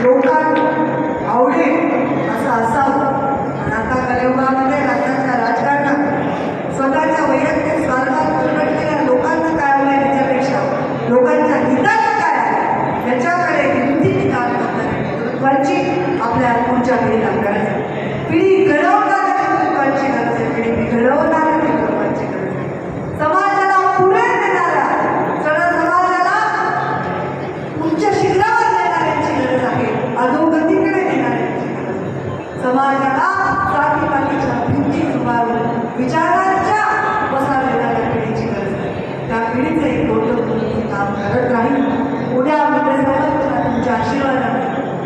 लोकांना आवडेल असं असावं. आणि आता कलियुगामध्ये राज्याच्या राजकारणात स्वतःच्या वैयक्तिक स्वार्थात परवडलेल्या लोकांना काय हवंय त्याच्यापेक्षा लोकांच्या हिताचं काय आहे याच्याकडे हिंदी काम करणाऱ्या नेतृत्वाची आपल्या पुढच्या पिढीला गरज आहे. पिढी घडवणाऱ्या नेतृत्वाची गरज आहे. पिढी घडवणाऱ्या नेतृत्वाची गरज आहे. समाजाला पुढे नेणाऱ्या समाजाला उच्च शिखरावर नेणाऱ्यांची गरज आहे. अधोगतीकडे नेणाऱ्यांची गरज आहे. समाजाला जातीपातीच्या भिंती उभारून विचारांच्या बसा देणाऱ्या पिढीची गरज आहे. त्या पिढीचं एक मोठं काम करत राहील. उद्या मंडळाच्या तुमच्या आशीर्वादाने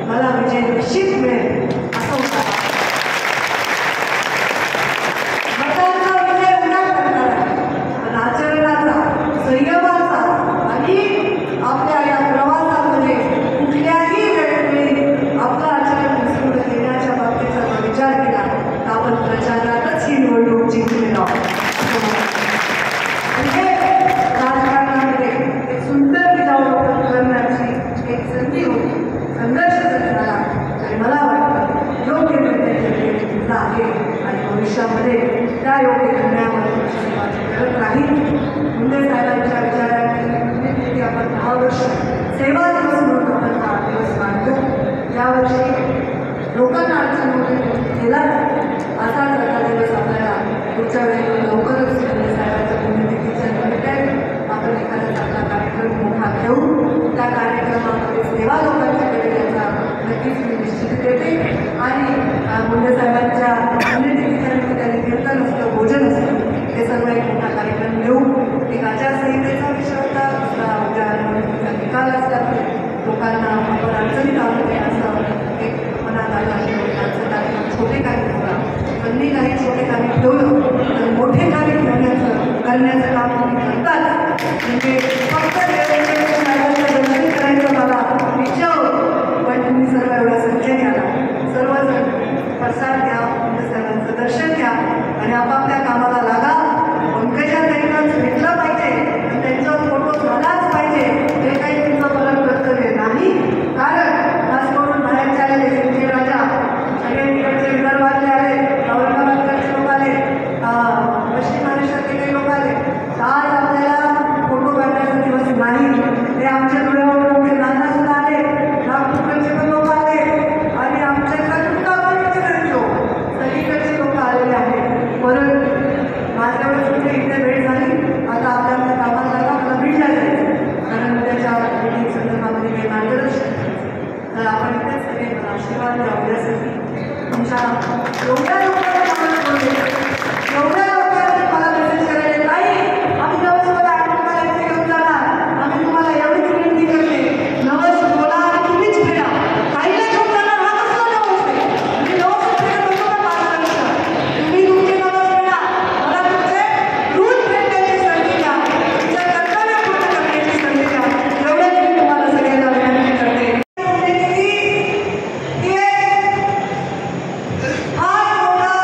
मला विजय निश्चित मिळेल असं होतं. मतांचा विजय उद्या करणार आहे, पण आचरणाचा संयमाचा आणि आपल्या या प्रवासामध्ये कुठल्याही वेळेवेळी आपलं आचरण विसरून देण्याच्या बाबतीचा जर विचार केला तर आपण प्रचारातच ही निवडणूक जिंकलेलो आहोत. म्हणजे राजकारणामध्ये एक सुंदर विजावरोपण करण्याची एक संधी होती. संघर्ष जर झाला आणि मला वाटतं योग्य निर्णय घेतला आहे आणि भविष्यामध्ये त्या योग्य निर्णयावर समाज करत राहील. मुंडे साहेबांच्या विचारांनी आपण 10 वर्ष सेवा दिवस म्हणून आपण हा दिवस मानतो. यावर्षी लोकांना अडचण होते केला असाच आता दिवस आपल्याला पुढच्या वेळी लवकरच मुंडे साहेबांच्या पुण्यतिथीच्या निमित्ताने आपण एखादा चांगला कार्यक्रम मोठा घेऊन त्या कार्यक्रमामध्ये सेवा लोकांच्याकडे याचा नक्कीच मी निश्चित देते. आणि मुंडे साहेबांच्या पुण्यतिथीच्या निमित्ताने कीर्तन असतं, भोजन असतं, हे सर्व एक मोठा कार्यक्रम घेऊन एक आचारसंहितेचा विषय होता. उद्या निवडणुकीचा निकाल असल्यामुळे लोकांना आपण अडचणीत आणू नये असं एक मनात आलं आहे. लोकांचं कार्यक्रम छोटे कार्यक्रम त्यांनी काही छोटे कार्य ठेवलं तर मोठे कार्य करण्याचं काम तुम्ही करतात. म्हणजे फक्त दर्शन करायचं मला इच्छा होती, पण तुम्ही सर्व एवढ्या संख्येने आला. सर्वजण प्रसाद घ्या, सर्वांचं दर्शन घ्या आणि आपापल्या कामाला लागा. पंकजा ताईंनाच भेटलं पाहिजे आणि त्यांच्यावर फोटो झालाच पाहिजे हे काही तुमचं परत कर्तव्य नाही. कारण खास करून बाहेरचे आलेले संजय राजा सगळे तिकडचे विदर्भातले आले, औरंगाबादकडचे लोक आले, पश्चिम महाराष्ट्रातले काही लोक आले. आज आपल्याला फोटो काढण्याचा दिवस नाही. ते आमच्या डोळ्यावर आमचे नाना सुद्धा आले, नागपूरकडचे पण लोक आले आणि आमच्या तुमकाबाईचे काही लोक सगळीकडचे लोक आलेले आहेत. परंतु माझ्यावर कुठे इथे भेट झाली. आता आपल्या कामाला लागा, मला बीडला जायचं कारण उद्याच्या मीटिंग संदर्भामध्ये काही मार्गदर्शन. तर आपण इथेच सगळे मला आशीर्वाद द्या उद्यासाठी. तुमच्या एवढ्या लोकांनी मला मेसेज करायला नाही आम्ही नवसमध्ये तुम्हाला इथे घेऊन जाणार, आम्ही तुम्हाला एवढी विनंती करते नवस बोला आणि तुम्हीच फिरा. काहीला घेऊन जाणार हा कसला नवस आहे? मी नवस फिरत होतो ना 5 वर्ष. तुम्ही तुमचे नवस फिरा, मला तुमचे रूल फेडण्याची संधी द्या, तुमच्या कर्तव्य पूर्ण करण्याची संधी द्या. एवढंच मी तुम्हाला सगळ्यांना विनंती करते. हा मोठा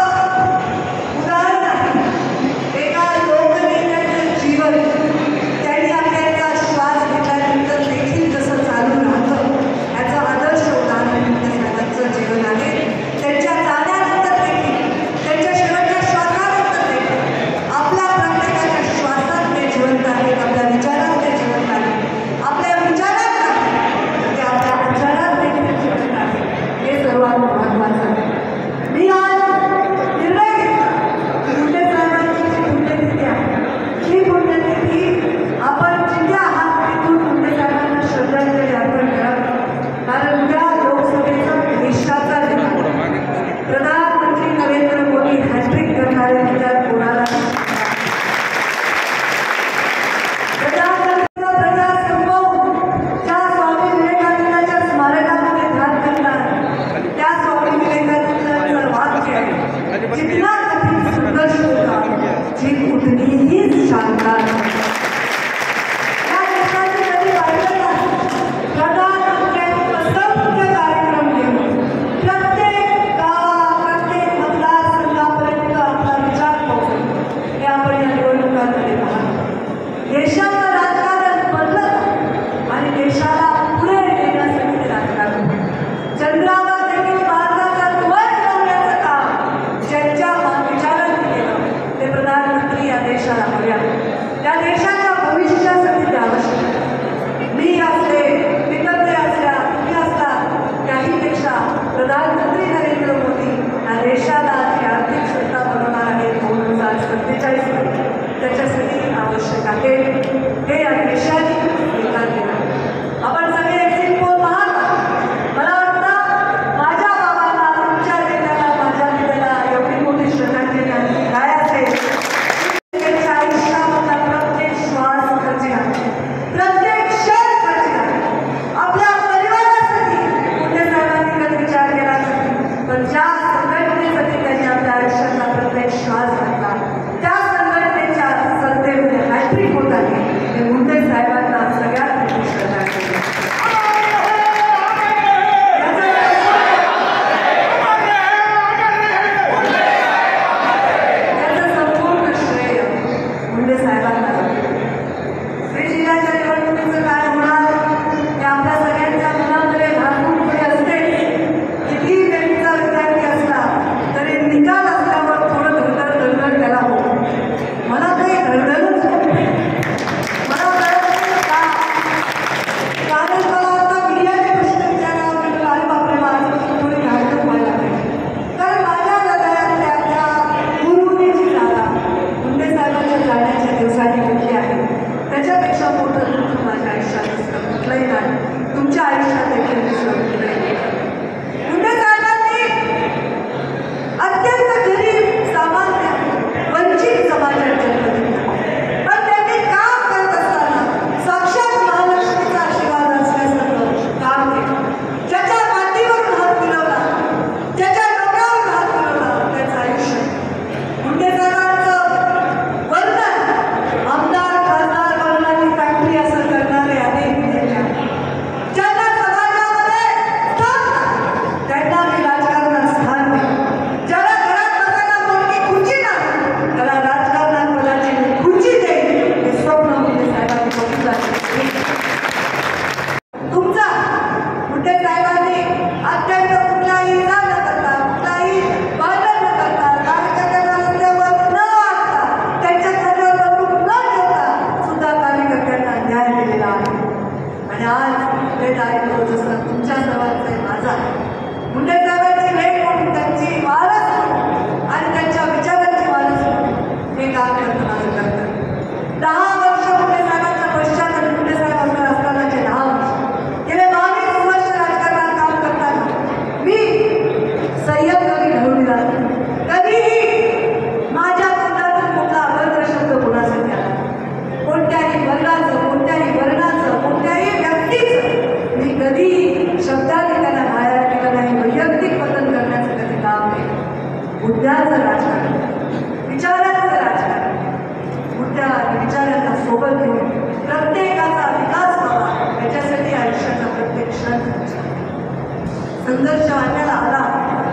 संघर्ष वाट्याला आला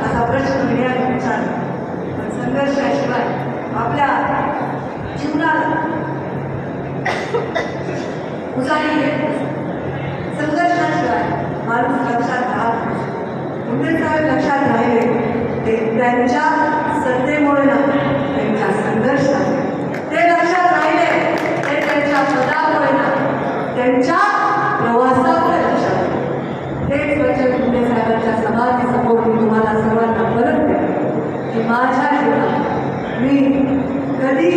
असा प्रश्न मीडियाने विचारला. पण संघर्षाशिवाय आपल्या जीवनाला उजाळी येत नसते. संघर्षाशिवाय माणूस लक्षात राहत नसतो. मुंडे साहेब लक्षात राहिले ते त्यांच्या सत्तेमुळे ना, त्यांच्या संघर्षामुळे. ते लक्षात राहिले ते त्यांच्या पदामुळे ना, त्यांच्या प्रवासामुळे लक्षात राहिले. तेच वचन मुंडे साहेबांच्या समाधीसमोर मी तुम्हाला सर्वांना परत देतो की माझ्या जीवनात मी कधी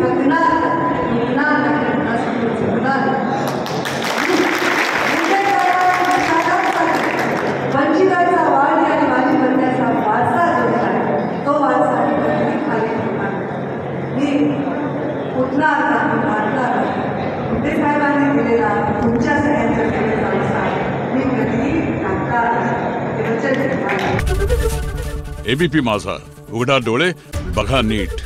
थकणार झुकणार नाही, असं झुकणार वंचिताचा वाढ आणि माझी बनण्याचा वारसा जो आहे तो वारसा मी कधी खाली ठेवणार. मी उठणार नाही, वाढणार नाही. मुंडे साहेबांनी दिलेला तुमच्या सगळ्यांच्या केलेला वारसा मी कधी टाकणार नाही. हे वचन देतो. एबीपी माझा, उघडा डोळे बघा नीट.